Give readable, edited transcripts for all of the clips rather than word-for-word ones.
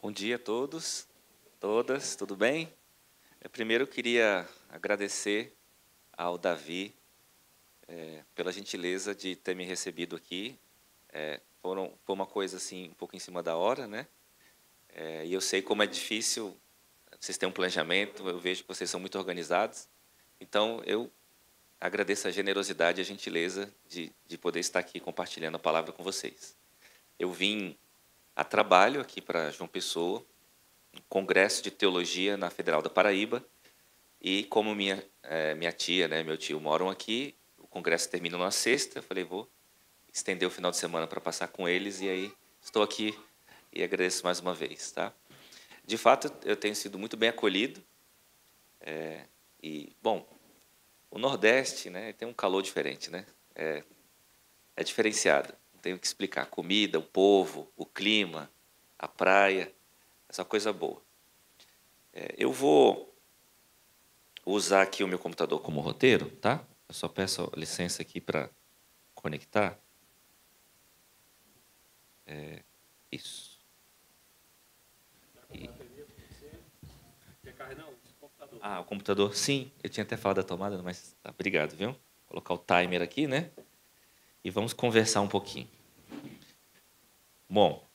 Bom dia a todos, todas, tudo bem? Primeiro eu queria agradecer ao Davi pela gentileza de ter me recebido aqui. Foi uma coisa assim um pouco em cima da hora, né? E eu sei como é difícil, vocês têm um planejamento, eu vejo que vocês são muito organizados. Então eu agradeço a generosidade e a gentileza de poder estar aqui compartilhando a palavra com vocês. Eu vim a trabalho aqui para João Pessoa, Congresso de Teologia na Federal da Paraíba, e como minha tia, né, meu tio moram aqui, o congresso termina na sexta, eu falei, vou estender o final de semana para passar com eles, e aí estou aqui e agradeço mais uma vez. Tá? De fato, eu tenho sido muito bem acolhido, bom, o Nordeste, né, tem um calor diferente, né? É diferenciado, não tenho que explicar, a comida, o povo, o clima, a praia, essa coisa boa. Eu vou usar aqui o meu computador como roteiro, tá? Eu só peço licença aqui para conectar. Isso. O computador, sim. Eu tinha até falado da tomada, mas tá, obrigado, viu? Vou colocar o timer aqui, né? E vamos conversar um pouquinho. Bom,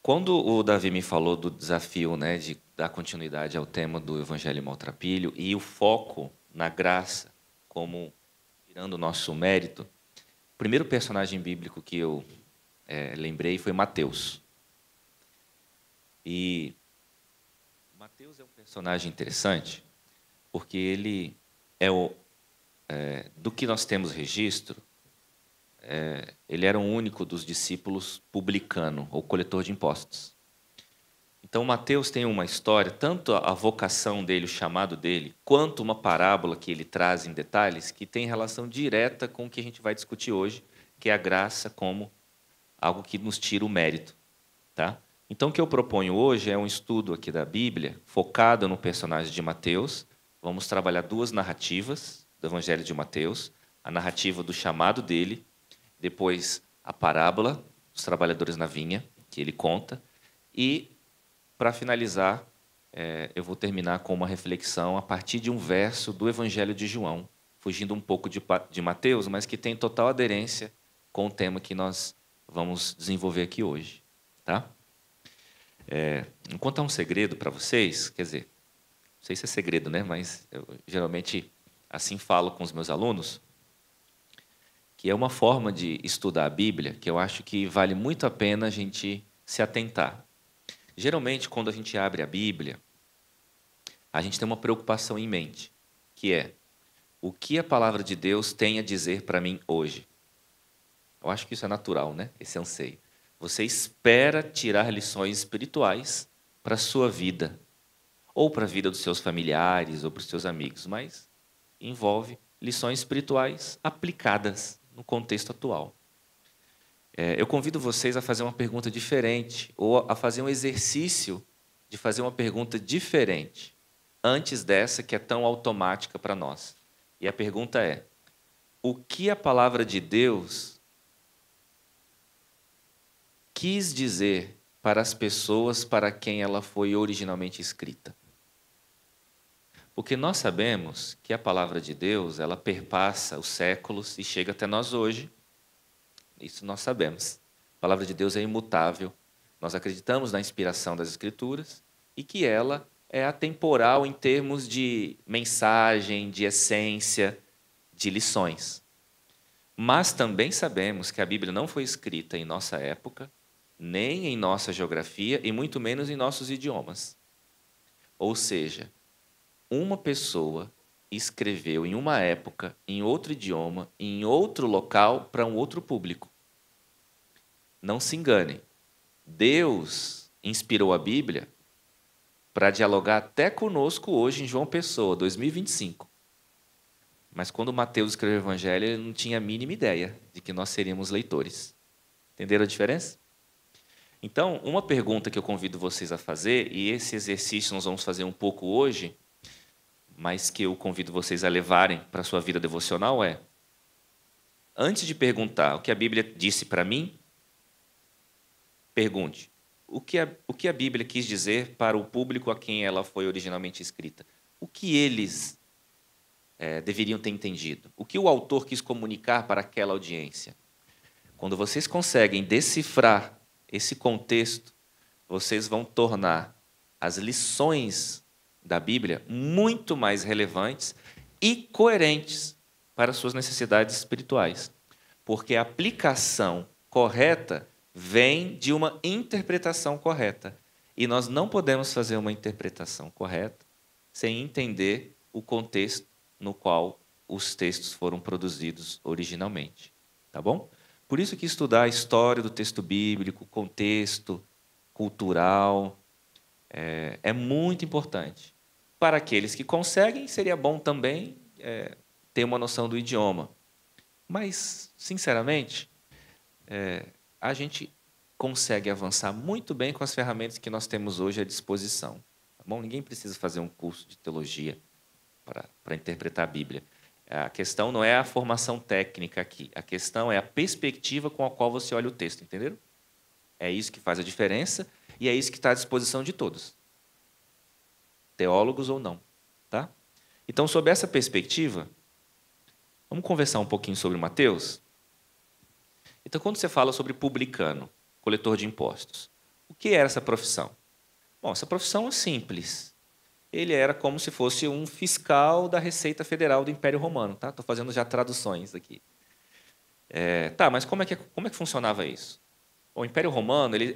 quando o Davi me falou do desafio, né, de dar continuidade ao tema do Evangelho Maltrapilho e o foco na graça como tirando o nosso mérito, o primeiro personagem bíblico que eu lembrei foi Mateus. E Mateus é um personagem interessante porque ele do que nós temos registro, ele era o único dos discípulos publicano ou coletor de impostos. Então Mateus tem uma história, tanto a vocação dele, o chamado dele, quanto uma parábola que ele traz em detalhes que tem relação direta com o que a gente vai discutir hoje, que é a graça como algo que nos tira o mérito, tá? Então, o que eu proponho hoje é um estudo aqui da Bíblia, focado no personagem de Mateus. Vamos trabalhar duas narrativas do Evangelho de Mateus, a narrativa do chamado dele, depois a parábola dos trabalhadores na vinha, que ele conta, e, para finalizar, eu vou terminar com uma reflexão a partir de um verso do Evangelho de João, fugindo um pouco de Mateus, mas que tem total aderência com o tema que nós vamos desenvolver aqui hoje, tá? Vou contar um segredo para vocês, quer dizer, não sei se é segredo, né? Mas eu geralmente assim falo com os meus alunos, que é uma forma de estudar a Bíblia que eu acho que vale muito a pena a gente se atentar. Geralmente, quando a gente abre a Bíblia, a gente tem uma preocupação em mente, que é o que a palavra de Deus tem a dizer para mim hoje. Eu acho que isso é natural, né? Esse anseio. Você espera tirar lições espirituais para a sua vida, ou para a vida dos seus familiares, ou para os seus amigos, mas envolve lições espirituais aplicadas no contexto atual. Eu convido vocês a fazer uma pergunta diferente, ou a fazer um exercício de fazer uma pergunta diferente, antes dessa que é tão automática para nós. E a pergunta é: o que a palavra de Deus quis dizer para as pessoas para quem ela foi originalmente escrita? Porque nós sabemos que a palavra de Deus, ela perpassa os séculos e chega até nós hoje. Isso nós sabemos. A palavra de Deus é imutável. Nós acreditamos na inspiração das Escrituras e que ela é atemporal em termos de mensagem, de essência, de lições. Mas também sabemos que a Bíblia não foi escrita em nossa época, nem em nossa geografia e muito menos em nossos idiomas. Ou seja, uma pessoa escreveu em uma época, em outro idioma, em outro local, para um outro público. Não se enganem. Deus inspirou a Bíblia para dialogar até conosco hoje em João Pessoa, 2025. Mas quando Mateus escreveu o Evangelho, ele não tinha a mínima ideia de que nós seríamos leitores. Entenderam a diferença? Então, uma pergunta que eu convido vocês a fazer, e esse exercício nós vamos fazer um pouco hoje, mas que eu convido vocês a levarem para a sua vida devocional é: antes de perguntar o que a Bíblia disse para mim, Pergunte, o que a Bíblia quis dizer para o público a quem ela foi originalmente escrita? O que eles deveriam ter entendido? O que o autor quis comunicar para aquela audiência? Quando vocês conseguem decifrar esse contexto, vocês vão tornar as lições da Bíblia muito mais relevantes e coerentes para suas necessidades espirituais. Porque a aplicação correta vem de uma interpretação correta. E nós não podemos fazer uma interpretação correta sem entender o contexto no qual os textos foram produzidos originalmente. Tá bom? Por isso que estudar a história do texto bíblico, o contexto cultural, é muito importante. Para aqueles que conseguem, seria bom também ter uma noção do idioma. Mas, sinceramente, a gente consegue avançar muito bem com as ferramentas que nós temos hoje à disposição. Tá bom? Ninguém precisa fazer um curso de teologia para interpretar a Bíblia. A questão não é a formação técnica aqui. A questão é a perspectiva com a qual você olha o texto, entenderam? É isso que faz a diferença e é isso que está à disposição de todos, teólogos ou não. Tá? Então, sob essa perspectiva, vamos conversar um pouquinho sobre Mateus? Então, quando você fala sobre publicano, coletor de impostos, o que era essa profissão? Bom, essa profissão é simples. Ele era como se fosse um fiscal da Receita Federal do Império Romano. Tá? Estou fazendo já traduções aqui. Mas como é que funcionava isso? O Império Romano ele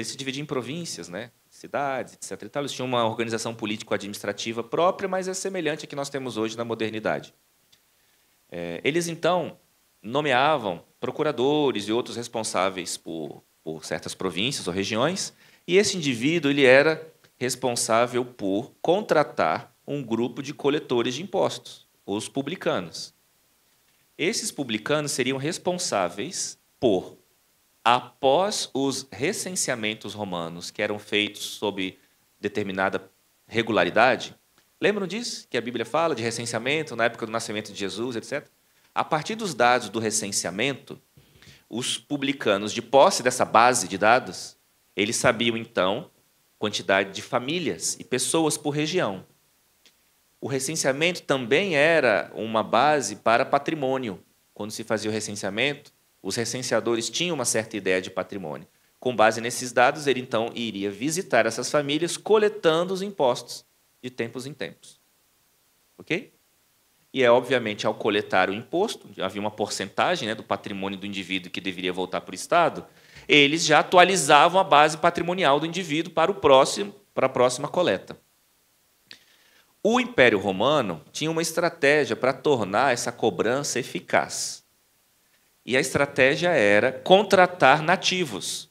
se dividia em províncias, né? Cidades, etc. Eles tinham uma organização político-administrativa própria, mas é semelhante à que nós temos hoje na modernidade. Eles, então, nomeavam procuradores e outros responsáveis por certas províncias ou regiões, e esse indivíduo ele era responsável por contratar um grupo de coletores de impostos, os publicanos. Esses publicanos seriam responsáveis por, após os recenseamentos romanos, que eram feitos sob determinada regularidade, lembram disso? Que a Bíblia fala de recenseamento na época do nascimento de Jesus, etc. A partir dos dados do recenseamento, os publicanos, de posse dessa base de dados, eles sabiam, então, quantidade de famílias e pessoas por região. O recenseamento também era uma base para patrimônio. Quando se fazia o recenseamento, os recenseadores tinham uma certa ideia de patrimônio. Com base nesses dados, ele então iria visitar essas famílias, coletando os impostos de tempos em tempos. Ok? E obviamente, ao coletar o imposto, havia uma porcentagem, né, do patrimônio do indivíduo que deveria voltar para o Estado, eles já atualizavam a base patrimonial do indivíduo para a próxima coleta. O Império Romano tinha uma estratégia para tornar essa cobrança eficaz. E a estratégia era contratar nativos,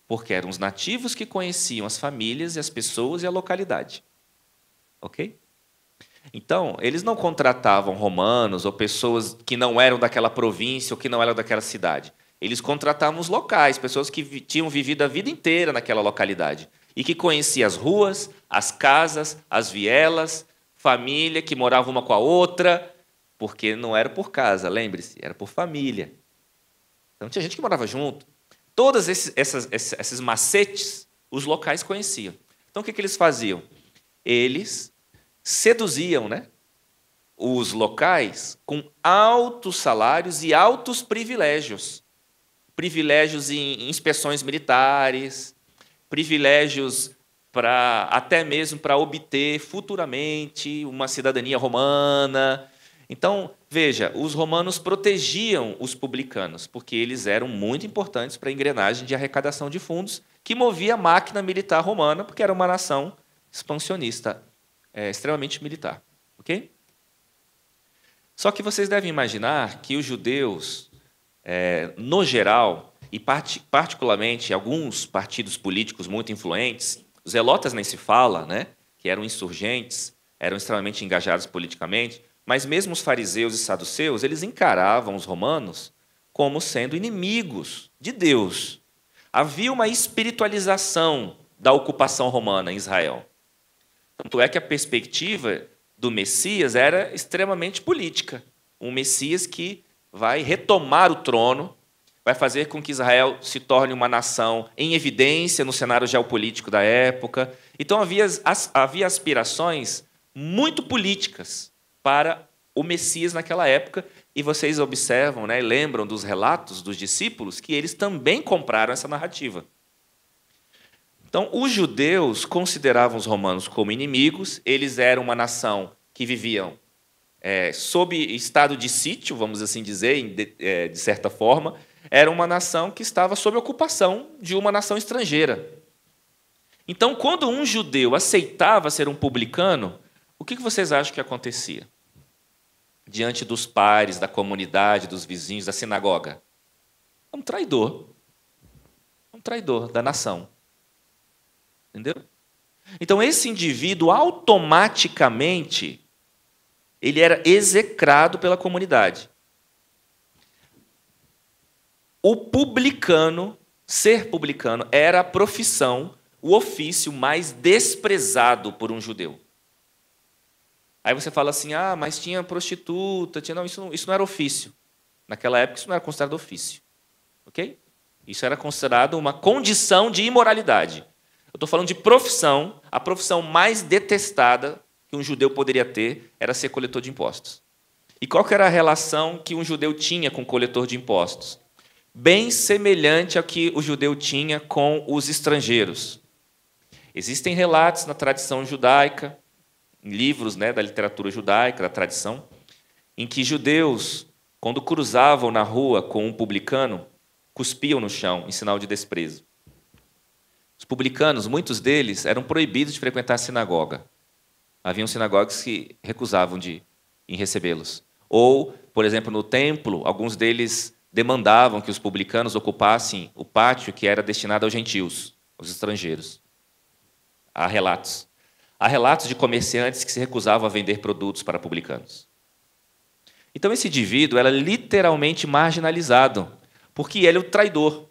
porque eram os nativos que conheciam as famílias e as pessoas e a localidade. Ok? Então, eles não contratavam romanos ou pessoas que não eram daquela província ou que não eram daquela cidade. Eles contratavam os locais, pessoas que tinham vivido a vida inteira naquela localidade e que conheciam as ruas, as casas, as vielas, família que morava uma com a outra, porque não era por casa, lembre-se, era por família. Então, tinha gente que morava junto. Todos esses macetes, os locais conheciam. Então, o que eles faziam? Eles seduziam, né, os locais com altos salários e altos privilégios. Privilégios em inspeções militares, privilégios até mesmo para obter futuramente uma cidadania romana. Então, veja, os romanos protegiam os publicanos, porque eles eram muito importantes para a engrenagem de arrecadação de fundos que movia a máquina militar romana, porque era uma nação expansionista, extremamente militar. Ok? Só que vocês devem imaginar que os judeus, no geral, e particularmente alguns partidos políticos muito influentes, os zelotas nem se fala, né, que eram insurgentes, eram extremamente engajados politicamente, mas mesmo os fariseus e saduceus, eles encaravam os romanos como sendo inimigos de Deus. Havia uma espiritualização da ocupação romana em Israel. Tanto é que a perspectiva do Messias era extremamente política. Um Messias que vai retomar o trono, vai fazer com que Israel se torne uma nação em evidência no cenário geopolítico da época. Então havia aspirações muito políticas para o Messias naquela época, e vocês observam, né, lembram dos relatos dos discípulos que eles também compraram essa narrativa. Então, os judeus consideravam os romanos como inimigos, eles eram uma nação que viviam sob estado de sítio, vamos assim dizer, de certa forma, era uma nação que estava sob ocupação de uma nação estrangeira. Então, quando um judeu aceitava ser um publicano, o que vocês acham que acontecia? Diante dos pares, da comunidade, dos vizinhos, da sinagoga? Um traidor da nação. Entendeu? Então, esse indivíduo, automaticamente, ele era execrado pela comunidade. O publicano, ser publicano, era a profissão, o ofício mais desprezado por um judeu. Aí você fala assim, mas tinha prostituta, tinha... Não, isso não era ofício. Naquela época, isso não era considerado ofício. Ok? Isso era considerado uma condição de imoralidade. Eu estou falando de profissão, a profissão mais detestada que um judeu poderia ter era ser coletor de impostos. E qual que era a relação que um judeu tinha com o coletor de impostos? Bem semelhante ao que o judeu tinha com os estrangeiros. Existem relatos na tradição judaica, em livros, né, da literatura judaica, da tradição, em que judeus, quando cruzavam na rua com um publicano, cuspiam no chão em sinal de desprezo. Os publicanos, muitos deles, eram proibidos de frequentar a sinagoga. Haviam sinagogas que recusavam em recebê-los. Ou, por exemplo, no templo, alguns deles demandavam que os publicanos ocupassem o pátio que era destinado aos gentios, aos estrangeiros. Há relatos. Há relatos de comerciantes que se recusavam a vender produtos para publicanos. Então, esse indivíduo era literalmente marginalizado, porque ele é o traidor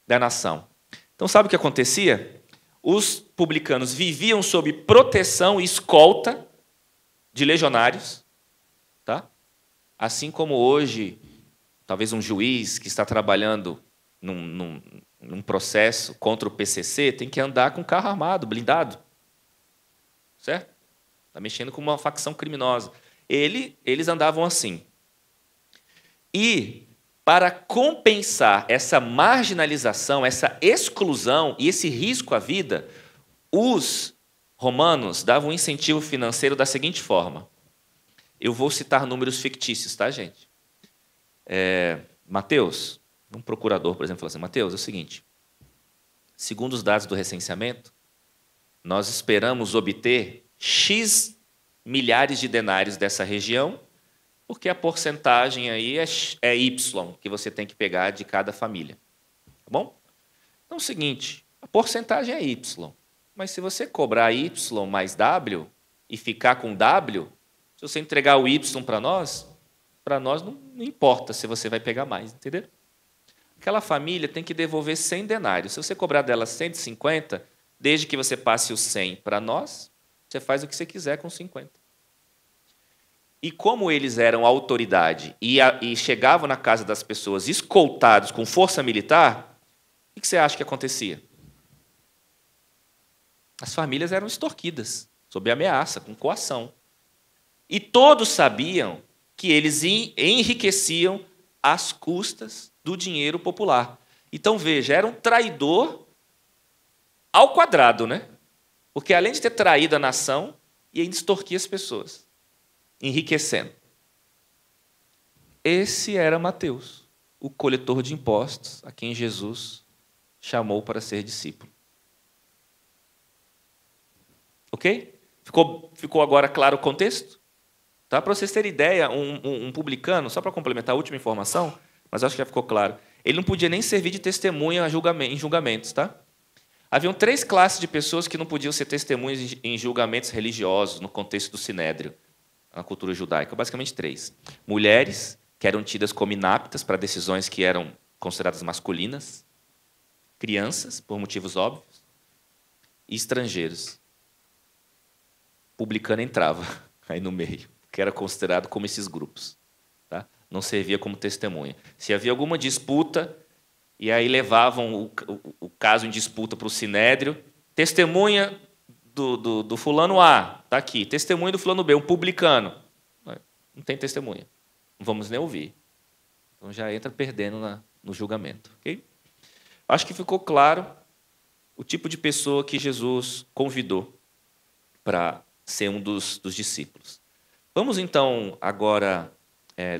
da nação. Então, sabe o que acontecia? Os publicanos viviam sob proteção e escolta de legionários, tá? Assim como hoje, talvez um juiz que está trabalhando num processo contra o PCC tem que andar com carro armado, blindado. Certo? Está mexendo com uma facção criminosa. Eles andavam assim. E, para compensar essa marginalização, essa exclusão e esse risco à vida, os romanos davam um incentivo financeiro da seguinte forma. Eu vou citar números fictícios, tá, gente? Mateus, um procurador, por exemplo, falou assim, Mateus, é o seguinte, segundo os dados do recenseamento, nós esperamos obter X milhares de denários dessa região, porque a porcentagem aí é Y, que você tem que pegar de cada família. Tá bom? Então é o seguinte, a porcentagem é Y, mas se você cobrar Y mais W e ficar com W, se você entregar o Y para nós não importa se você vai pegar mais, entendeu? Aquela família tem que devolver 100 denários. Se você cobrar dela 150, desde que você passe os 100 para nós, você faz o que você quiser com 50. E como eles eram autoridade e chegavam na casa das pessoas escoltados com força militar, o que você acha que acontecia? As famílias eram extorquidas, sob ameaça, com coação. E todos sabiam que eles enriqueciam às custas do dinheiro popular. Então, veja, era um traidor ao quadrado, né? Porque, além de ter traído a nação, ia extorquir as pessoas, enriquecendo. Esse era Mateus, o coletor de impostos, a quem Jesus chamou para ser discípulo. Ok? Ficou agora claro o contexto? Tá? Para vocês terem ideia, um publicano, só para complementar a última informação, mas acho que já ficou claro, ele não podia nem servir de testemunha em julgamentos. Tá? Haviam 3 classes de pessoas que não podiam ser testemunhas em julgamentos religiosos, no contexto do sinédrio, na cultura judaica. Basicamente 3. Mulheres, que eram tidas como inaptas para decisões que eram consideradas masculinas. Crianças, por motivos óbvios. E estrangeiros. Publicano entrava aí no meio, que era considerado como esses grupos. Tá? não servia como testemunha. Se havia alguma disputa, e aí levavam o caso em disputa para o Sinédrio, testemunha do fulano A, está aqui, testemunha do fulano B, um publicano. Não tem testemunha, não vamos nem ouvir. Então já entra perdendo no julgamento. Okay? Acho que ficou claro o tipo de pessoa que Jesus convidou para ser um dos discípulos. Vamos então agora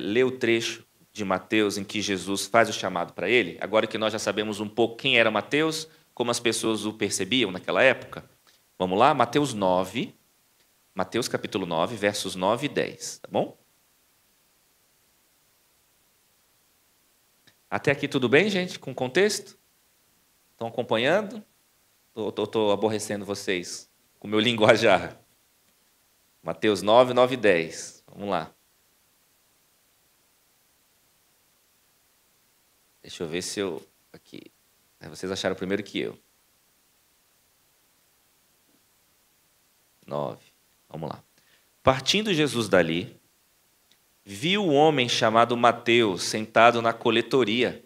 ler o trecho de Mateus em que Jesus faz o chamado para ele, agora que nós já sabemos um pouco quem era Mateus, como as pessoas o percebiam naquela época. Vamos lá? Mateus 9, Mateus capítulo 9, versos 9 e 10, tá bom? Até aqui tudo bem, gente? Com contexto? Estão acompanhando? Estou aborrecendo vocês com o meu linguajar. Mateus 9, 9 e 10. Vamos lá. Deixa eu ver se eu... Aqui. Vocês acharam primeiro que eu. 9. Vamos lá. Partindo Jesus dali, viu um homem chamado Mateus sentado na coletoria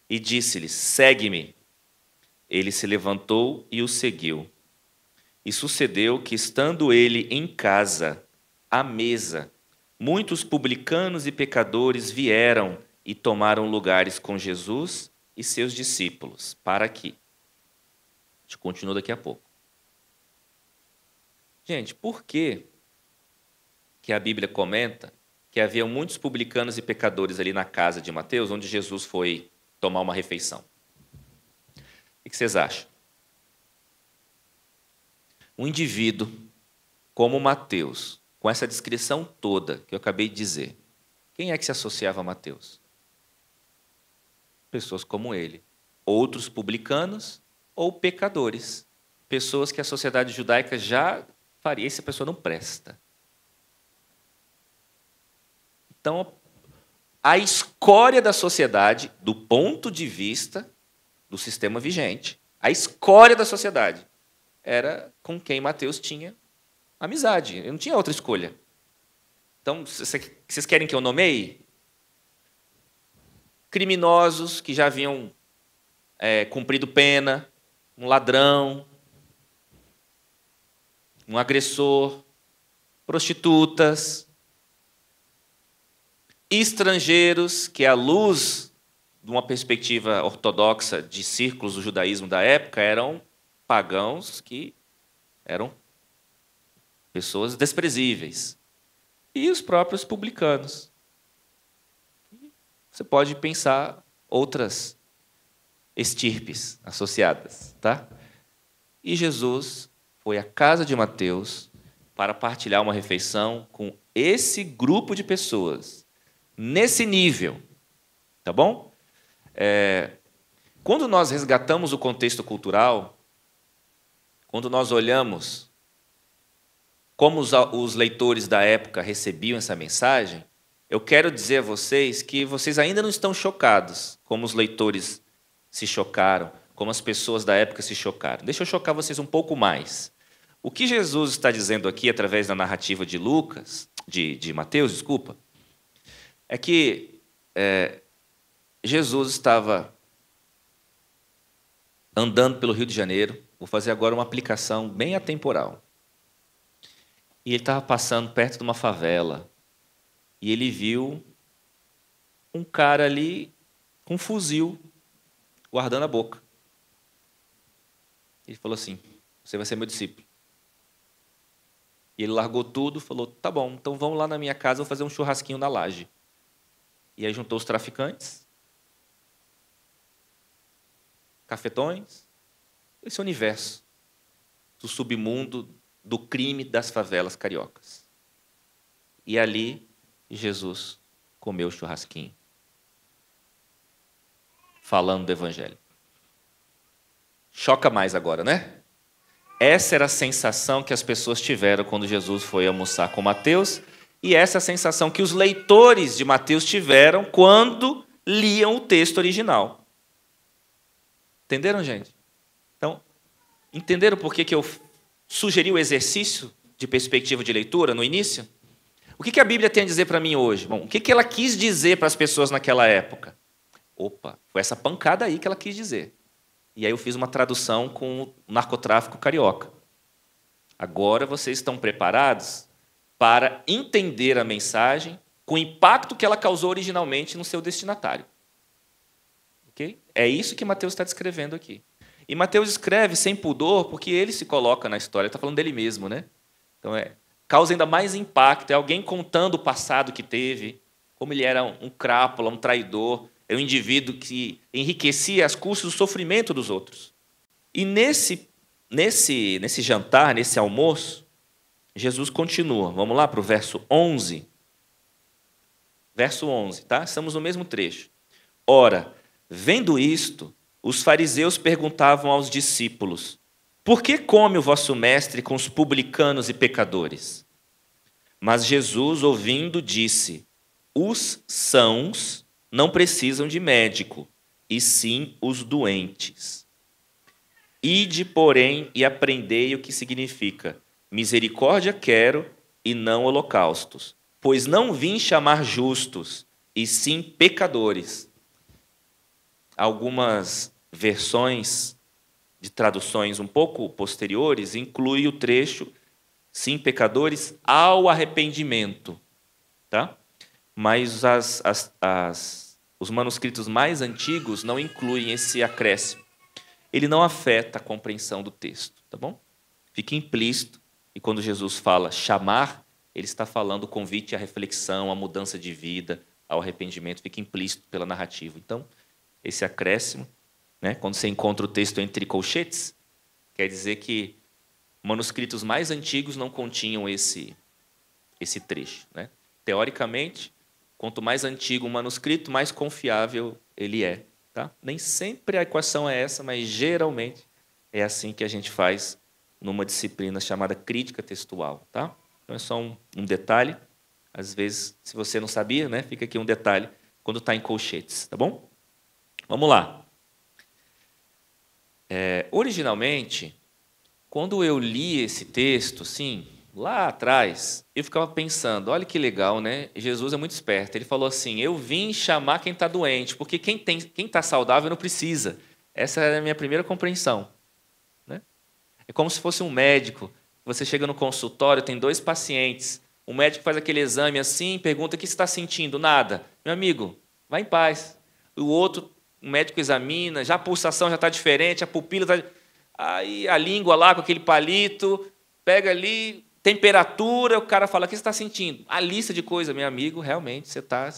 e disse-lhe: segue-me. Ele se levantou e o seguiu. E sucedeu que, estando ele em casa, à mesa, muitos publicanos e pecadores vieram e tomaram lugares com Jesus e seus discípulos. Para aqui. A gente continua daqui a pouco. Gente, por que a Bíblia comenta que havia muitos publicanos e pecadores ali na casa de Mateus, onde Jesus foi tomar uma refeição? O que vocês acham? Um indivíduo como Mateus, com essa descrição toda que eu acabei de dizer, quem é que se associava a Mateus? Pessoas como ele. Outros publicanos ou pecadores. Pessoas que a sociedade judaica já faria. Essa pessoa não presta. Então, a escória da sociedade, do ponto de vista do sistema vigente, a escória da sociedade era com quem Mateus tinha amizade. Ele não tinha outra escolha. Então, vocês querem que eu nomeie? Criminosos que já haviam cumprido pena, um ladrão, um agressor, prostitutas, estrangeiros que, à luz de uma perspectiva ortodoxa de círculos do judaísmo da época, eram pagãos que eram pessoas desprezíveis. E os próprios publicanos. Você pode pensar outras estirpes associadas, tá? E Jesus foi à casa de Mateus para partilhar uma refeição com esse grupo de pessoas, nesse nível, tá bom? Quando nós resgatamos o contexto cultural, quando nós olhamos como os leitores da época recebiam essa mensagem, eu quero dizer a vocês que vocês ainda não estão chocados como os leitores se chocaram, como as pessoas da época se chocaram. Deixa eu chocar vocês um pouco mais. O que Jesus está dizendo aqui, através da narrativa de Mateus, desculpa, é que Jesus estava andando pelo Rio de Janeiro. Vou fazer agora uma aplicação bem atemporal. E ele estava passando perto de uma favela. E ele viu um cara ali com um fuzil guardando a boca. Ele falou assim: você vai ser meu discípulo. E ele largou tudo e falou: tá bom, então vamos lá na minha casa, vou fazer um churrasquinho na laje. E aí juntou os traficantes, cafetões, esse universo do submundo do crime das favelas cariocas. E ali Jesus comeu o churrasquinho, falando do Evangelho. Choca mais agora, né? Essa era a sensação que as pessoas tiveram quando Jesus foi almoçar com Mateus, e essa é a sensação que os leitores de Mateus tiveram quando liam o texto original. Entenderam, gente? Então, entenderam por que eu sugeri o exercício de perspectiva de leitura no início? O que a Bíblia tem a dizer para mim hoje? Bom, o que ela quis dizer para as pessoas naquela época? Opa, foi essa pancada aí que ela quis dizer. E aí eu fiz uma tradução com o narcotráfico carioca. Agora vocês estão preparados para entender a mensagem com o impacto que ela causou originalmente no seu destinatário. Okay? É isso que Mateus está descrevendo aqui. E Mateus escreve sem pudor porque ele se coloca na história, está falando dele mesmo, né? Então causa ainda mais impacto, é alguém contando o passado que teve, como ele era um crápula, um traidor, é um indivíduo que enriquecia às custas do sofrimento dos outros. E nesse jantar, nesse almoço, Jesus continua. Vamos lá para o verso 11. Verso 11, tá? Estamos no mesmo trecho. Ora, vendo isto, os fariseus perguntavam aos discípulos: por que come o vosso mestre com os publicanos e pecadores? Mas Jesus, ouvindo, disse: os sãos não precisam de médico, e sim os doentes. Ide, porém, e aprendei o que significa: misericórdia quero e não holocaustos, pois não vim chamar justos, e sim pecadores. Algumas versões de traduções um pouco posteriores incluem o trecho sim pecadores ao arrependimento, tá? Mas os manuscritos mais antigos não incluem esse acréscimo. Ele não afeta a compreensão do texto, tá bom? Fica implícito, e quando Jesus fala chamar, ele está falando o convite à reflexão, à mudança de vida, ao arrependimento, fica implícito pela narrativa. Então, esse acréscimo, né, quando você encontra o texto entre colchetes, quer dizer que manuscritos mais antigos não continham esse trecho, né? Teoricamente, quanto mais antigo um manuscrito, mais confiável ele é. Tá? Nem sempre a equação é essa, mas geralmente é assim que a gente faz numa disciplina chamada crítica textual. Tá? Então é só um detalhe. Às vezes, se você não sabia, né, fica aqui um detalhe quando está em colchetes. Tá bom? Vamos lá. Originalmente, quando eu li esse texto, sim, lá atrás, eu ficava pensando, olha que legal, né? Jesus é muito esperto. Ele falou assim, eu vim chamar quem está doente, porque quem está saudável não precisa. Essa era a minha primeira compreensão. Né? É como se fosse um médico. Você chega no consultório, tem 2 pacientes. O médico faz aquele exame assim, pergunta, o que você está sentindo? Nada. Meu amigo, vá em paz. O outro, o médico examina, já a pulsação já está diferente, a pupila está... Aí a língua lá com aquele palito, pega ali... Temperatura, o cara fala, o que você está sentindo? A lista de coisas, meu amigo, realmente, você está...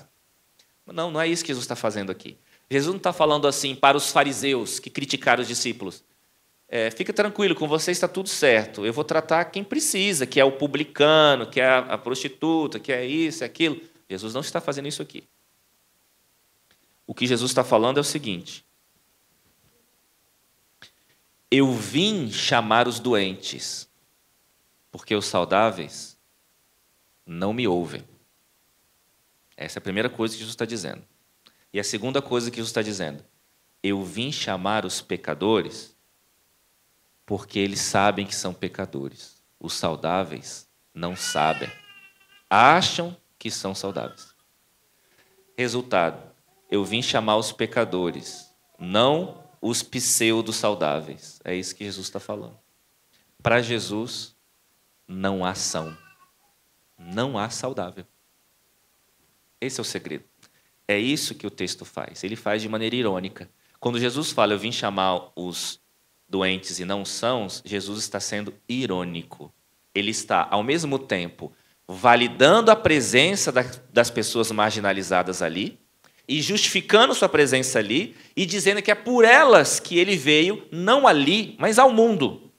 Não é isso que Jesus está fazendo aqui. Jesus não está falando assim para os fariseus que criticaram os discípulos. Fica tranquilo, com você está tudo certo. Eu vou tratar quem precisa, que é o publicano, que é a prostituta, que é isso, é aquilo. Jesus não está fazendo isso aqui. O que Jesus está falando é o seguinte: eu vim chamar os doentes, porque os saudáveis não me ouvem. Essa é a primeira coisa que Jesus está dizendo. E a segunda coisa que Jesus está dizendo: eu vim chamar os pecadores porque eles sabem que são pecadores. Os saudáveis não sabem. Acham que são saudáveis. Resultado: eu vim chamar os pecadores, não os pseudo-saudáveis. É isso que Jesus está falando. Para Jesus, não há são. Não há saudável. Esse é o segredo. É isso que o texto faz. Ele faz de maneira irônica. Quando Jesus fala, eu vim chamar os doentes e não sãos, Jesus está sendo irônico. Ele está, ao mesmo tempo, validando a presença das pessoas marginalizadas ali e justificando sua presença ali e dizendo que é por elas que ele veio, não ali, mas ao mundo.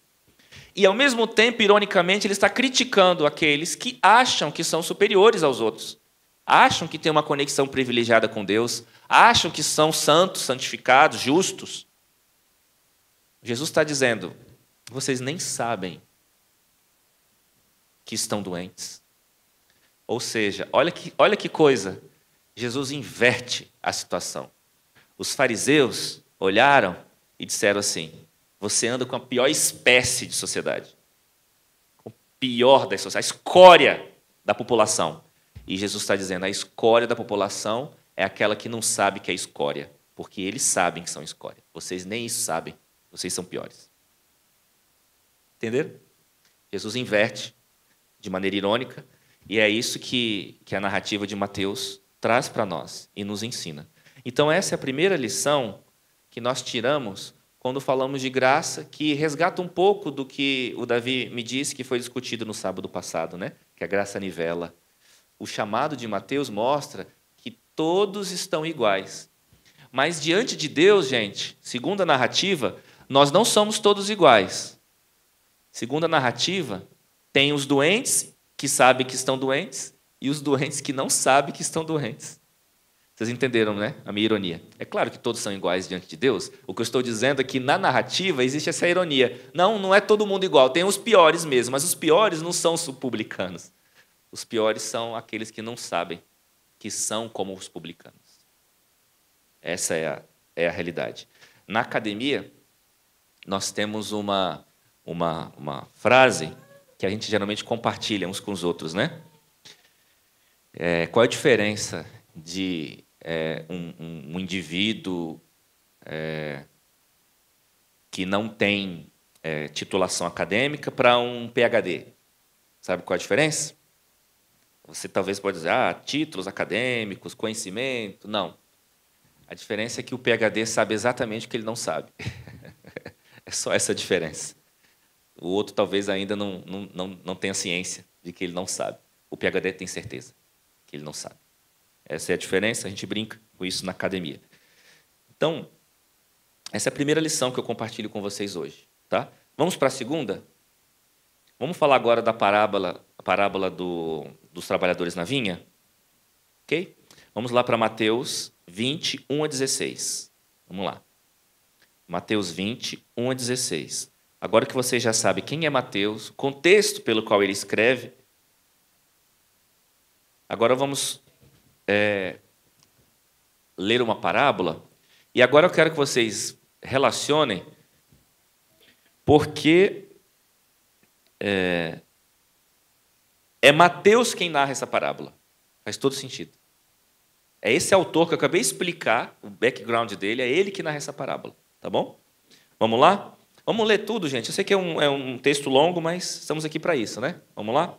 E, ao mesmo tempo, ironicamente, ele está criticando aqueles que acham que são superiores aos outros. Acham que têm uma conexão privilegiada com Deus. Acham que são santos, santificados, justos. Jesus está dizendo, vocês nem sabem que estão doentes. Ou seja, olha que coisa. Jesus inverte a situação. Os fariseus olharam e disseram assim, você anda com a pior espécie de sociedade. O pior da sociedade, a escória da população. E Jesus está dizendo, a escória da população é aquela que não sabe que é escória, porque eles sabem que são escória. Vocês nem isso sabem, vocês são piores. Entenderam? Jesus inverte de maneira irônica, e é isso que a narrativa de Mateus traz para nós e nos ensina. Então, essa é a primeira lição que nós tiramos quando falamos de graça, que resgata um pouco do que o Davi me disse que foi discutido no sábado passado, né? Que a graça nivela. O chamado de Mateus mostra que todos estão iguais. Mas diante de Deus, gente, segundo a narrativa, nós não somos todos iguais. Segundo a narrativa, tem os doentes que sabem que estão doentes e os doentes que não sabem que estão doentes. Vocês entenderam, né? A minha ironia. É claro que todos são iguais diante de Deus. O que eu estou dizendo é que na narrativa existe essa ironia. Não é todo mundo igual. Tem os piores mesmo, mas os piores não são os publicanos. Os piores são aqueles que não sabem que são como os publicanos. Essa é a realidade. Na academia, nós temos uma frase que a gente geralmente compartilha uns com os outros, né? Qual é a diferença de um indivíduo que não tem titulação acadêmica para um PhD? Sabe qual é a diferença? Você talvez pode dizer, títulos acadêmicos, conhecimento. Não. A diferença é que o PhD sabe exatamente o que ele não sabe. É só essa a diferença. O outro talvez ainda não tenha ciência de que ele não sabe. O PhD tem certeza que ele não sabe. Essa é a diferença, a gente brinca com isso na academia. Então, essa é a primeira lição que eu compartilho com vocês hoje. Tá? Vamos para a segunda? Vamos falar agora da parábola dos trabalhadores na vinha? Ok? Vamos lá para Mateus 20, 1 a 16. Vamos lá. Mateus 20, 1 a 16. Agora que vocês já sabem quem é Mateus, o contexto pelo qual ele escreve, agora vamos ler uma parábola. E agora eu quero que vocês relacionem porque é Mateus quem narra essa parábola. Faz todo sentido. É esse autor que eu acabei de explicar, o background dele, é ele que narra essa parábola. Tá bom? Vamos lá? Vamos ler tudo, gente. Eu sei que é um texto longo, mas estamos aqui para isso, né? Vamos lá?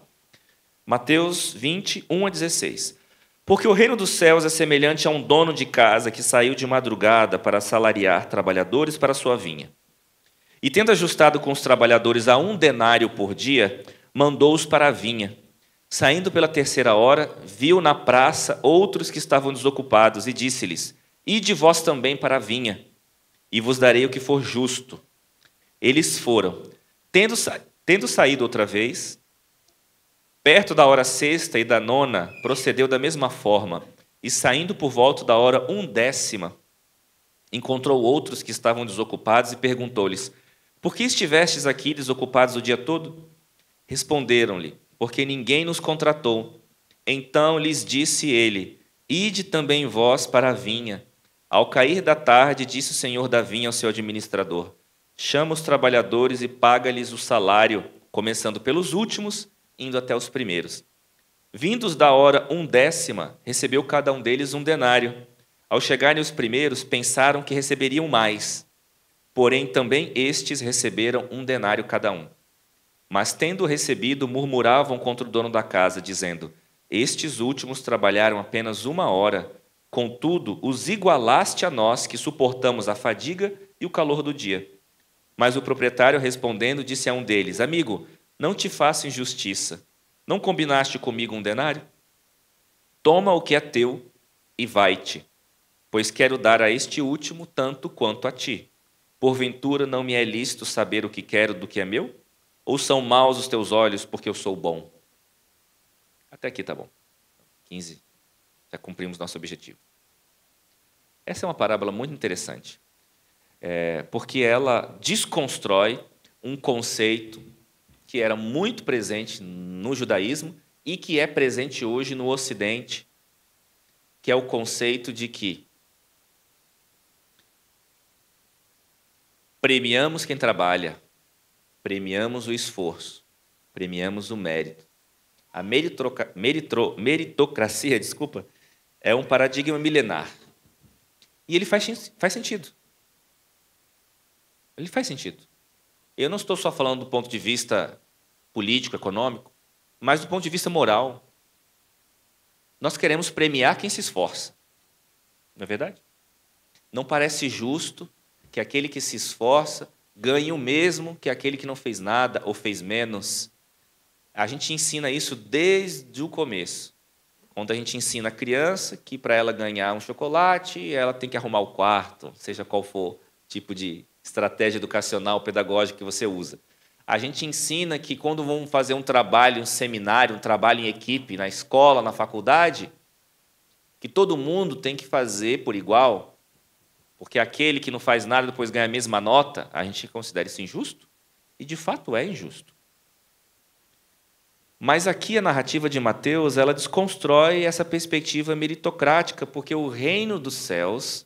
Mateus 20, 1 a 16. Porque o reino dos céus é semelhante a um dono de casa que saiu de madrugada para assalariar trabalhadores para sua vinha. E tendo ajustado com os trabalhadores a 1 denário por dia, mandou-os para a vinha. Saindo pela 3ª hora, viu na praça outros que estavam desocupados e disse-lhes, ide vós também para a vinha, e vos darei o que for justo. Eles foram. Tendo saído outra vez, perto da hora 6ª e da 9ª, procedeu da mesma forma, e saindo por volta da hora 1/10, encontrou outros que estavam desocupados e perguntou-lhes, por que estivestes aqui desocupados o dia todo? Responderam-lhe, porque ninguém nos contratou. Então lhes disse ele, ide também vós para a vinha. Ao cair da tarde, disse o senhor da vinha ao seu administrador, chama os trabalhadores e paga-lhes o salário, começando pelos últimos, indo até os primeiros. Vindos da hora 1/10, recebeu cada um deles 1 denário. Ao chegarem os primeiros, pensaram que receberiam mais. Porém, também estes receberam 1 denário cada um. Mas, tendo recebido, murmuravam contra o dono da casa, dizendo, estes últimos trabalharam apenas 1 hora, contudo, os igualaste a nós, que suportamos a fadiga e o calor do dia. Mas o proprietário, respondendo, disse a um deles, amigo, não te faço injustiça. Não combinaste comigo 1 denário? Toma o que é teu e vai-te, pois quero dar a este último tanto quanto a ti. Porventura não me é lícito saber o que quero do que é meu? Ou são maus os teus olhos porque eu sou bom? Até aqui tá bom. 15. Já cumprimos nosso objetivo. Essa é uma parábola muito interessante, porque ela desconstrói um conceito que era muito presente no judaísmo e que é presente hoje no Ocidente, que é o conceito de que premiamos quem trabalha, premiamos o esforço, premiamos o mérito. A meritocracia, desculpa, é um paradigma milenar. E ele faz sentido. Ele faz sentido. Eu não estou só falando do ponto de vista político, econômico, mas do ponto de vista moral. Nós queremos premiar quem se esforça. Não é verdade? Não parece justo que aquele que se esforça ganhe o mesmo que aquele que não fez nada ou fez menos. A gente ensina isso desde o começo. Quando a gente ensina a criança que para ela ganhar um chocolate, ela tem que arrumar o quarto, seja qual for o tipo de estratégia educacional, pedagógica que você usa. A gente ensina que quando vão fazer um trabalho, um seminário, um trabalho em equipe, na escola, na faculdade, que todo mundo tem que fazer por igual, porque aquele que não faz nada depois ganha a mesma nota, a gente considera isso injusto, e de fato é injusto. Mas aqui a narrativa de Mateus, ela desconstrói essa perspectiva meritocrática, porque o reino dos céus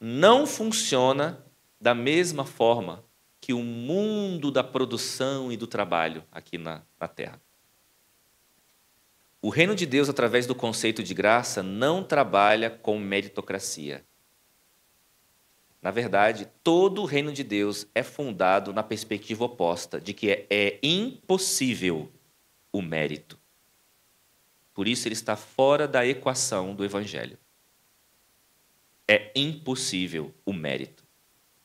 não funciona da mesma forma que o mundo da produção e do trabalho aqui na Terra. O reino de Deus, através do conceito de graça, não trabalha com meritocracia. Na verdade, todo o reino de Deus é fundado na perspectiva oposta, de que é impossível o mérito. Por isso ele está fora da equação do Evangelho. É impossível o mérito,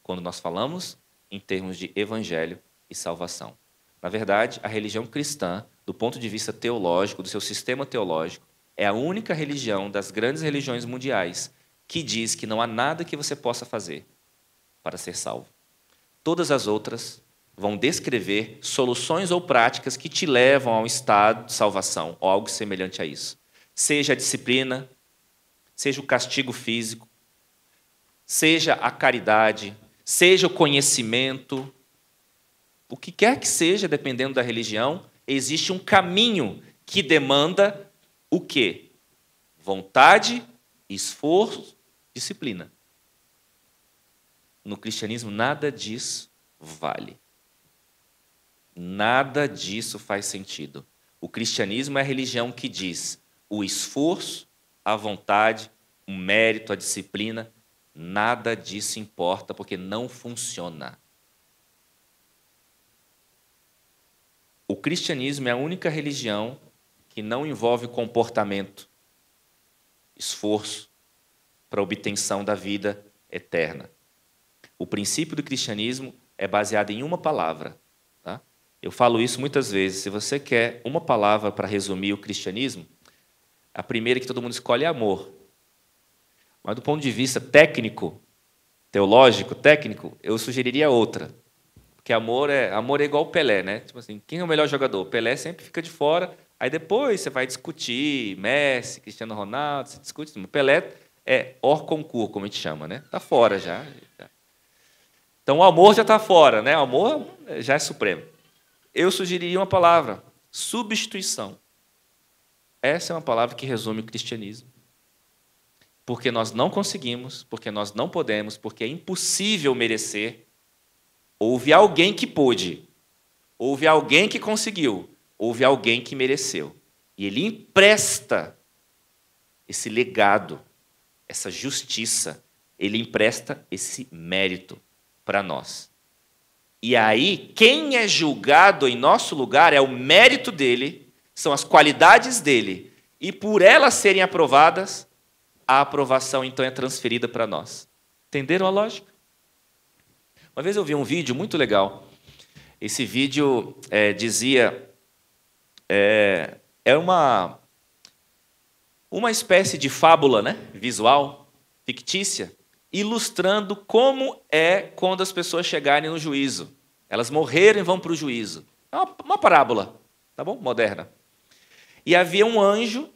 quando nós falamos em termos de Evangelho e salvação. Na verdade, a religião cristã, do ponto de vista teológico, do seu sistema teológico, é a única religião das grandes religiões mundiais que diz que não há nada que você possa fazer para ser salvo. Todas as outras vão descrever soluções ou práticas que te levam a um estado de salvação, ou algo semelhante a isso. Seja a disciplina, seja o castigo físico, seja a caridade, seja o conhecimento, o que quer que seja, dependendo da religião, existe um caminho que demanda o quê? Vontade, esforço, disciplina. No cristianismo, nada disso vale. Nada disso faz sentido. O cristianismo é a religião que diz o esforço, a vontade, o mérito, a disciplina, nada disso importa, porque não funciona. O cristianismo é a única religião que não envolve comportamento, esforço para a obtenção da vida eterna. O princípio do cristianismo é baseado em uma palavra. Tá? Eu falo isso muitas vezes. Se você quer uma palavra para resumir o cristianismo, a primeira que todo mundo escolhe é amor. Mas do ponto de vista técnico, teológico, técnico, eu sugeriria outra. Porque amor é igual o Pelé, né? Tipo assim, quem é o melhor jogador? O Pelé sempre fica de fora, aí depois você vai discutir Messi, Cristiano Ronaldo, você discute. O Pelé é hors concours, como a gente chama, né? Está fora já. Então o amor já está fora, né? O amor já é supremo. Eu sugeriria uma palavra: substituição. Essa é uma palavra que resume o cristianismo. Porque nós não conseguimos, porque nós não podemos, porque é impossível merecer. Houve alguém que pôde, houve alguém que conseguiu, houve alguém que mereceu. E ele empresta esse legado, essa justiça, ele empresta esse mérito para nós. E aí, quem é julgado em nosso lugar é o mérito dele, são as qualidades dele. E por elas serem aprovadas, a aprovação então é transferida para nós. Entenderam a lógica? Uma vez eu vi um vídeo muito legal. Esse vídeo dizia... É uma espécie de fábula, né? Visual, fictícia, ilustrando como é quando as pessoas chegarem no juízo. Elas morreram e vão para o juízo. É uma parábola, tá bom? Moderna. E havia um anjo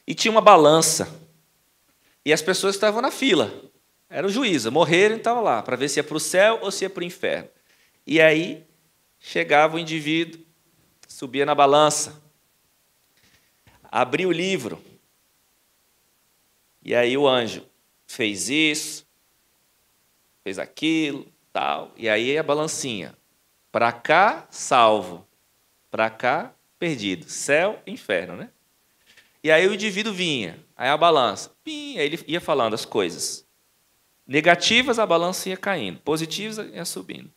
e tinha uma balança. E as pessoas estavam na fila. Era o juízo. Morreram e estavam lá, para ver se ia para o céu ou se ia para o inferno. E aí chegava o indivíduo, subia na balança, abria o livro. E aí o anjo fez isso, fez aquilo, tal. E aí a balancinha. Para cá, salvo. Para cá, perdido. Céu, inferno, né? E aí o indivíduo vinha, aí a balança, pim, aí ele ia falando as coisas. Negativas, a balança ia caindo. Positivas, ia subindo.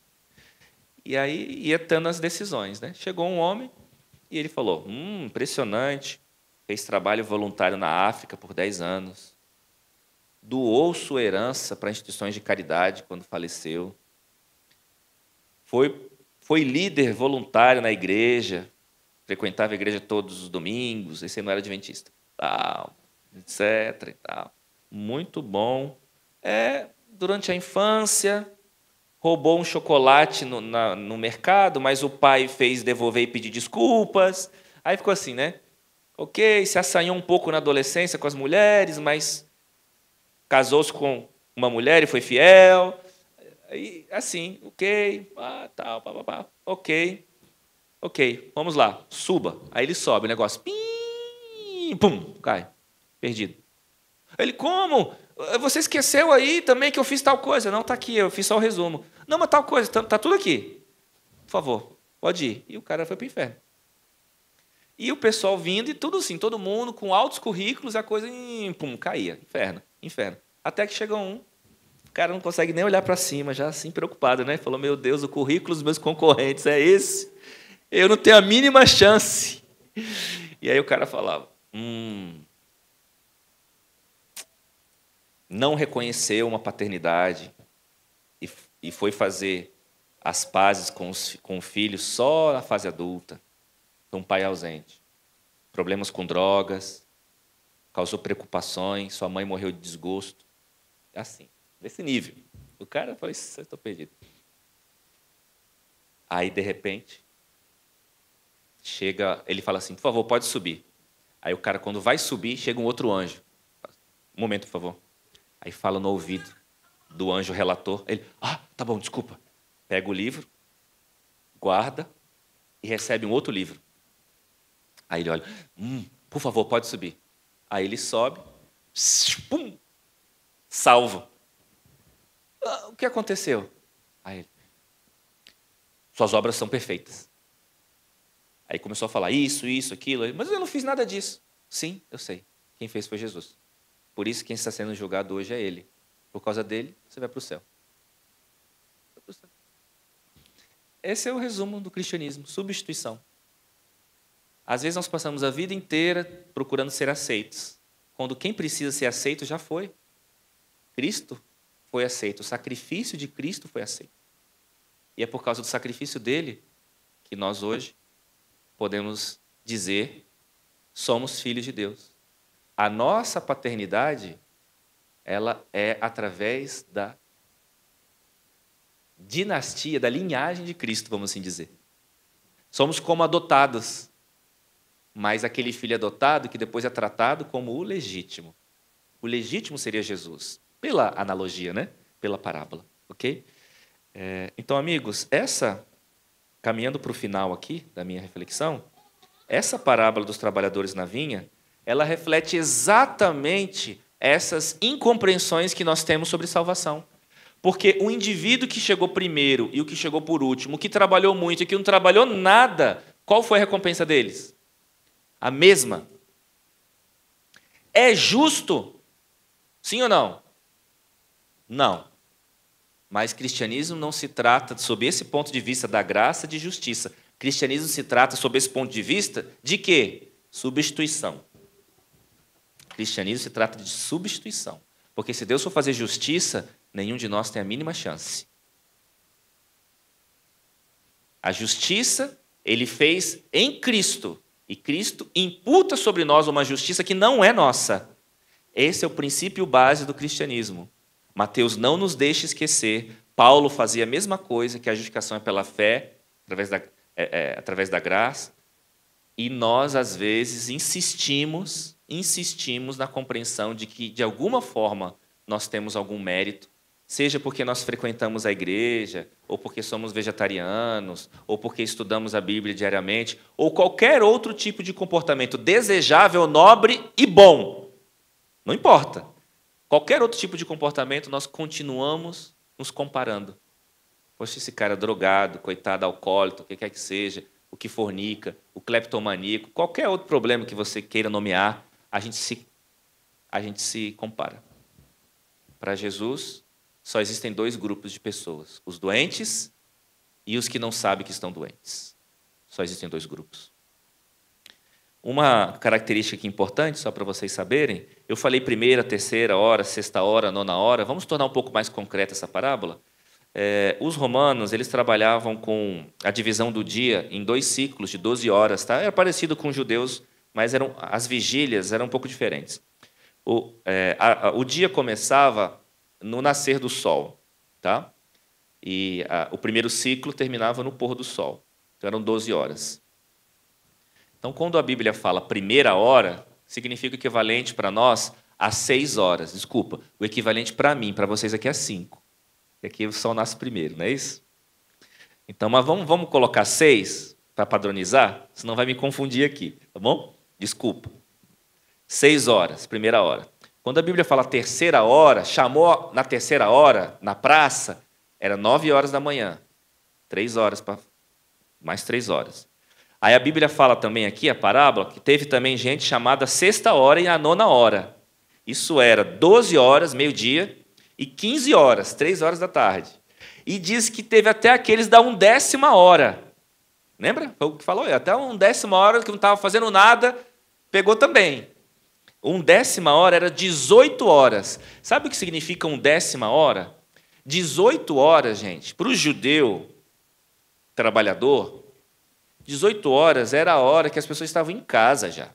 E aí ia tendo as decisões, né? Chegou um homem e ele falou, impressionante, fez trabalho voluntário na África por 10 anos, doou sua herança para instituições de caridade quando faleceu, foi líder voluntário na igreja, frequentava a igreja todos os domingos, esse não era adventista, tal, etc. E tal. Muito bom. Durante a infância, roubou um chocolate no mercado, mas o pai fez devolver e pedir desculpas. Aí ficou assim, né? Ok, se assanhou um pouco na adolescência com as mulheres, mas casou-se com uma mulher e foi fiel. Aí, assim, ok, tal, pá, ok, vamos lá, suba. Aí ele sobe, o negócio, pim, pum, cai, perdido. Ele, como? Você esqueceu aí também que eu fiz tal coisa? Não, está aqui, eu fiz só o resumo. Não, mas tal coisa, está tudo aqui. Por favor, pode ir. E o cara foi para o inferno. E o pessoal vindo, e tudo assim, todo mundo com altos currículos, a coisa, pum, caía. Inferno. Até que chega um, o cara não consegue nem olhar para cima, já assim, preocupado, né? Falou, meu Deus, o currículo dos meus concorrentes é esse. Eu não tenho a mínima chance. E aí o cara falava, não reconheceu uma paternidade e foi fazer as pazes com o filho só na fase adulta. Foi um pai ausente. Problemas com drogas, causou preocupações, sua mãe morreu de desgosto. Assim, desse nível. O cara falou, eu estou perdido. Aí, de repente, chega, ele fala assim, por favor, pode subir. Aí o cara, quando vai subir, chega um outro anjo. Um momento, por favor. Aí fala no ouvido do anjo relator. Ele, tá bom, desculpa. Pega o livro, guarda e recebe um outro livro. Aí ele olha, por favor, pode subir. Aí ele sobe, pum, salvo. O que aconteceu? Aí ele, suas obras são perfeitas. Aí começou a falar isso, aquilo. Mas eu não fiz nada disso. Sim, eu sei. Quem fez foi Jesus. Por isso quem está sendo julgado hoje é ele. Por causa dele, você vai para o céu. Esse é o resumo do cristianismo, substituição. Às vezes nós passamos a vida inteira procurando ser aceitos, quando quem precisa ser aceito já foi. Cristo foi aceito, o sacrifício de Cristo foi aceito. E é por causa do sacrifício dele que nós hoje podemos dizer somos filhos de Deus. A nossa paternidade, ela é através da dinastia, da linhagem de Cristo, vamos assim dizer. Somos como adotados, mas aquele filho adotado que depois é tratado como o legítimo. O legítimo seria Jesus, pela analogia, né? Pela parábola, ok? Então, amigos, caminhando para o final aqui da minha reflexão, essa parábola dos trabalhadores na vinha, ela reflete exatamente essas incompreensões que nós temos sobre salvação. Porque o indivíduo que chegou primeiro e o que chegou por último, o que trabalhou muito e o que não trabalhou nada, qual foi a recompensa deles? A mesma. É justo? Sim ou não? Não. Mas cristianismo não se trata, sob esse ponto de vista, da graça de justiça. Cristianismo se trata, sob esse ponto de vista, de quê? Substituição. Cristianismo se trata de substituição. Porque se Deus for fazer justiça, nenhum de nós tem a mínima chance. A justiça, ele fez em Cristo. E Cristo imputa sobre nós uma justiça que não é nossa. Esse é o princípio base do cristianismo. Mateus não nos deixa esquecer. Paulo fazia a mesma coisa, que a justificação é pela fé, através da graça. E nós, às vezes, insistimos na compreensão de que, de alguma forma, nós temos algum mérito, seja porque nós frequentamos a igreja, ou porque somos vegetarianos, ou porque estudamos a Bíblia diariamente, ou qualquer outro tipo de comportamento desejável, nobre e bom. Não importa. Qualquer outro tipo de comportamento, nós continuamos nos comparando. Poxa, esse cara é drogado, coitado, alcoólatra, o que quer que seja, o que fornica, o cleptomaníaco, qualquer outro problema que você queira nomear, a gente se compara. Para Jesus, só existem dois grupos de pessoas: os doentes e os que não sabem que estão doentes. Só existem dois grupos. Uma característica aqui importante, só para vocês saberem, eu falei primeira, terceira hora, sexta hora, nona hora. Vamos tornar um pouco mais concreta essa parábola? Os romanos, eles trabalhavam com a divisão do dia em 2 ciclos de 12 horas. Tá? Era parecido com os judeus, mas as vigílias eram um pouco diferentes. O dia começava no nascer do sol, tá? E o primeiro ciclo terminava no pôr do sol. Então eram 12 horas. Então, quando a Bíblia fala primeira hora, significa o equivalente para nós a 6 horas. Desculpa, o equivalente para mim, para vocês aqui é 5. E aqui o sol nasce primeiro, não é isso? Então, mas vamos colocar 6 para padronizar, senão vai me confundir aqui, tá bom? Desculpa. 6 horas, primeira hora. Quando a Bíblia fala terceira hora, chamou na terceira hora, na praça, era 9 horas da manhã. 3 horas, mais 3 horas. Aí a Bíblia fala também aqui, a parábola, que teve também gente chamada sexta hora e a nona hora. Isso era 12 horas, meio-dia, e 15 horas, 3 horas da tarde. E diz que teve até aqueles da 1/10 hora. Lembra? Foi o que falou? Até 1/10 hora, que não estava fazendo nada, pegou também. 1/10 hora era 18 horas. Sabe o que significa 1/10 hora? 18 horas, gente, para o judeu trabalhador, 18 horas era a hora que as pessoas estavam em casa já.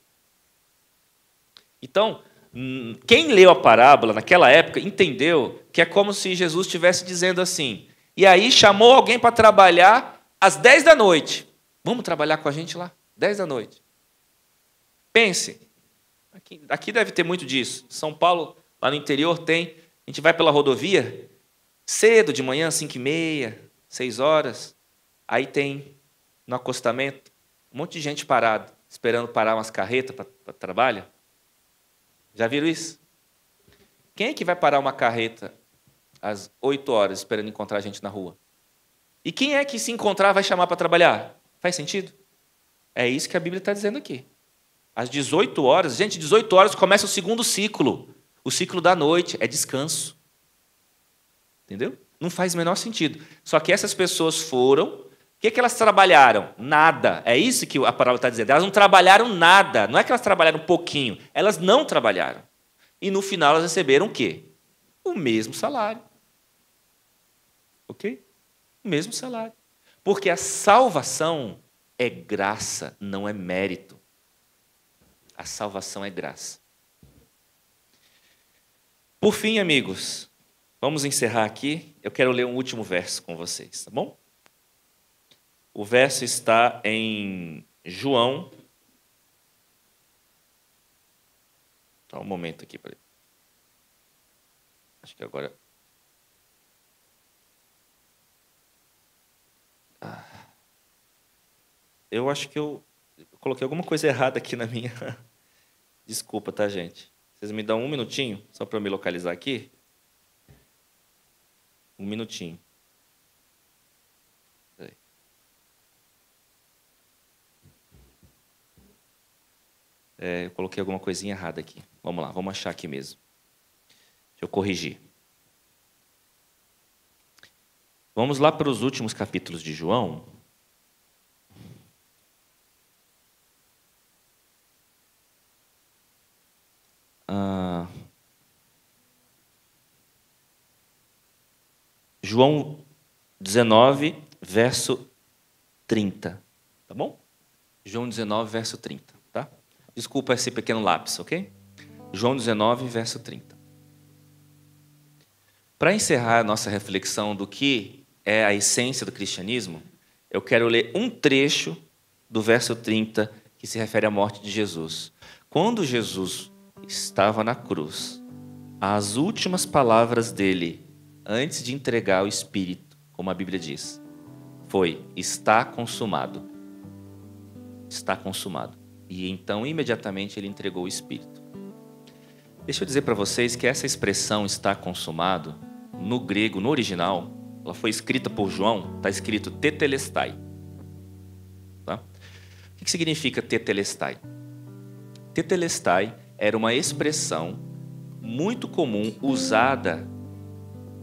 Então, quem leu a parábola naquela época entendeu que é como se Jesus estivesse dizendo assim, e aí chamou alguém para trabalhar às 10 da noite. Vamos trabalhar com a gente lá? 10 da noite. Pense, aqui deve ter muito disso. São Paulo, lá no interior, tem. A gente vai pela rodovia, cedo de manhã, 5h30, 6 horas. Aí tem, no acostamento, um monte de gente parado, esperando parar umas carretas para trabalho. Já viram isso? Quem é que vai parar uma carreta às 8 horas esperando encontrar a gente na rua? E quem é que, se encontrar, vai chamar para trabalhar? Faz sentido? É isso que a Bíblia está dizendo aqui. Às 18 horas, gente, 18 horas começa o segundo ciclo. O ciclo da noite é descanso. Entendeu? Não faz o menor sentido. Só que essas pessoas foram... O que elas trabalharam? Nada. É isso que a parábola está dizendo. Elas não trabalharam nada. Não é que elas trabalharam um pouquinho. Elas não trabalharam. E no final elas receberam o quê? O mesmo salário. Ok? O mesmo salário. Porque a salvação é graça, não é mérito. A salvação é graça. Por fim, amigos, vamos encerrar aqui. Eu quero ler um último verso com vocês, tá bom? O verso está em João. Dá um momento aqui para ele. Acho que agora. Eu acho que eu coloquei alguma coisa errada aqui na minha. Desculpa, tá, gente? Vocês me dão um minutinho, só para eu me localizar aqui? Um minutinho. Eu coloquei alguma coisinha errada aqui. Vamos lá, vamos achar aqui mesmo. Deixa eu corrigir. Vamos lá para os últimos capítulos de João. João 19, verso 30. Tá bom? João 19, verso 30. Tá? Desculpa esse pequeno lápis, ok? João 19, verso 30. Para encerrar a nossa reflexão do que é a essência do cristianismo, eu quero ler um trecho do verso 30 que se refere à morte de Jesus. Quando Jesus estava na cruz, as últimas palavras dele, antes de entregar o Espírito, como a Bíblia diz, foi: está consumado. Está consumado. E então, imediatamente, ele entregou o Espírito. Deixa eu dizer para vocês que essa expressão está consumado, no grego, no original, ela foi escrita por João, está escrito tetelestai. Tá? O que significa tetelestai? Tetelestai era uma expressão muito comum usada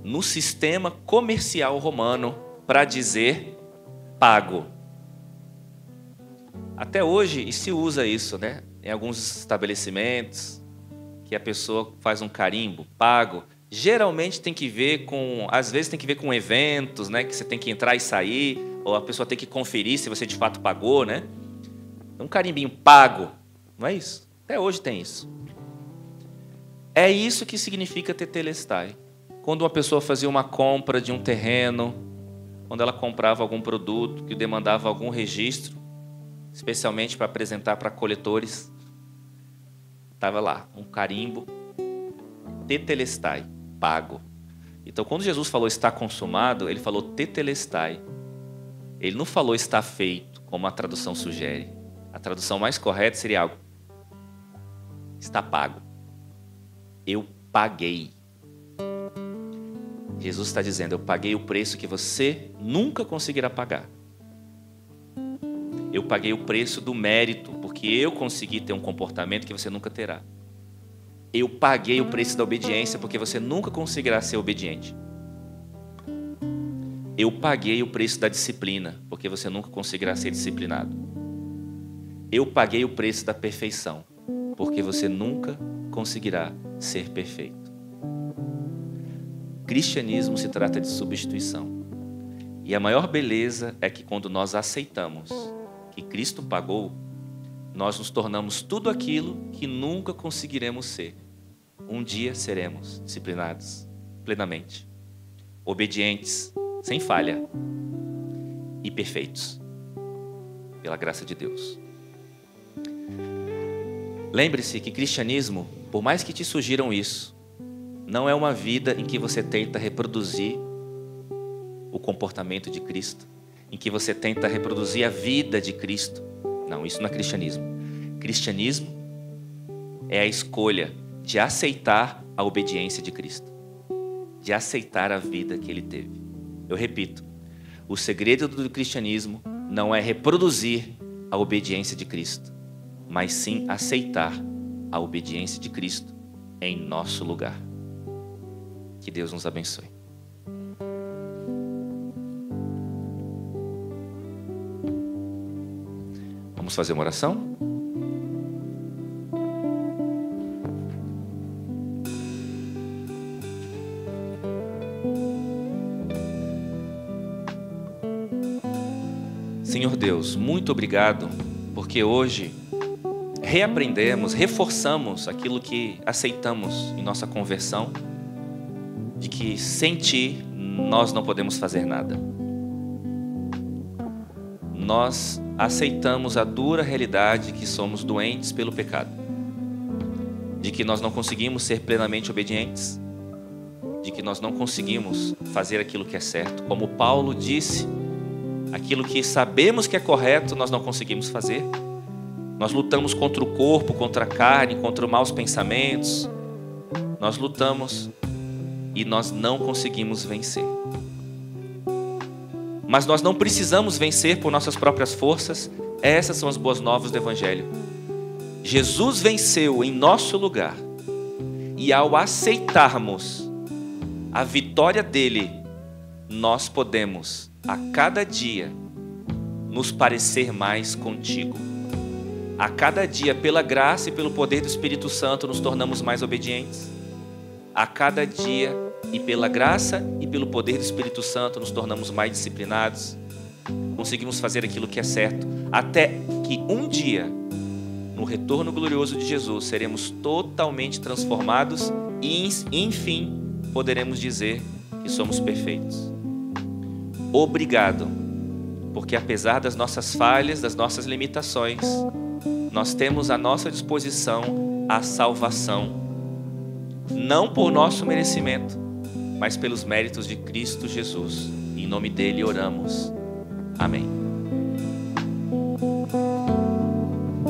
no sistema comercial romano para dizer pago. Até hoje se usa isso, né? Em alguns estabelecimentos que a pessoa faz um carimbo, pago. Geralmente tem que ver com, às vezes tem que ver com eventos, né? Que você tem que entrar e sair, ou a pessoa tem que conferir se você de fato pagou, né? Um carimbinho pago, não é isso? Até hoje tem isso. É isso que significa tetelestai. Quando uma pessoa fazia uma compra de um terreno, quando ela comprava algum produto que demandava algum registro, especialmente para apresentar para coletores, estava lá, um carimbo, tetelestai, pago. Então, quando Jesus falou está consumado, ele falou tetelestai. Ele não falou está feito, como a tradução sugere. A tradução mais correta seria algo, está pago. Eu paguei. Jesus está dizendo, eu paguei o preço que você nunca conseguirá pagar. Eu paguei o preço do mérito, porque eu consegui ter um comportamento que você nunca terá. Eu paguei o preço da obediência, porque você nunca conseguirá ser obediente. Eu paguei o preço da disciplina, porque você nunca conseguirá ser disciplinado. Eu paguei o preço da perfeição, porque você nunca conseguirá ser perfeito. Cristianismo se trata de substituição. E a maior beleza é que quando nós aceitamos que Cristo pagou, nós nos tornamos tudo aquilo que nunca conseguiremos ser. Um dia seremos disciplinados plenamente, obedientes, sem falha e perfeitos, pela graça de Deus. Lembre-se que cristianismo, por mais que te sugiram isso, não é uma vida em que você tenta reproduzir o comportamento de Cristo, em que você tenta reproduzir a vida de Cristo. Não, isso não é cristianismo. Cristianismo é a escolha de aceitar a obediência de Cristo, de aceitar a vida que Ele teve. Eu repito, o segredo do cristianismo não é reproduzir a obediência de Cristo, mas sim aceitar a obediência de Cristo em nosso lugar. Que Deus nos abençoe. Vamos fazer uma oração? Senhor Deus, muito obrigado, porque hoje reaprendemos, reforçamos aquilo que aceitamos em nossa conversão, de que sem Ti nós não podemos fazer nada. Nós aceitamos a dura realidade que somos doentes pelo pecado, de que nós não conseguimos ser plenamente obedientes, de que nós não conseguimos fazer aquilo que é certo. Como Paulo disse, aquilo que sabemos que é correto, nós não conseguimos fazer. Nós lutamos contra o corpo, contra a carne, contra os maus pensamentos. Nós lutamos e nós não conseguimos vencer. Mas nós não precisamos vencer por nossas próprias forças. Essas são as boas novas do Evangelho. Jesus venceu em nosso lugar. E ao aceitarmos a vitória dele, nós podemos, a cada dia, nos parecer mais contigo. A cada dia, pela graça e pelo poder do Espírito Santo, nos tornamos mais obedientes. A cada dia, e pela graça e pelo poder do Espírito Santo, nos tornamos mais disciplinados. Conseguimos fazer aquilo que é certo. Até que um dia, no retorno glorioso de Jesus, seremos totalmente transformados e, enfim, poderemos dizer que somos perfeitos. Obrigado, porque apesar das nossas falhas, das nossas limitações, nós temos à nossa disposição a salvação, não por nosso merecimento, mas pelos méritos de Cristo Jesus. Em nome dele oramos. Amém.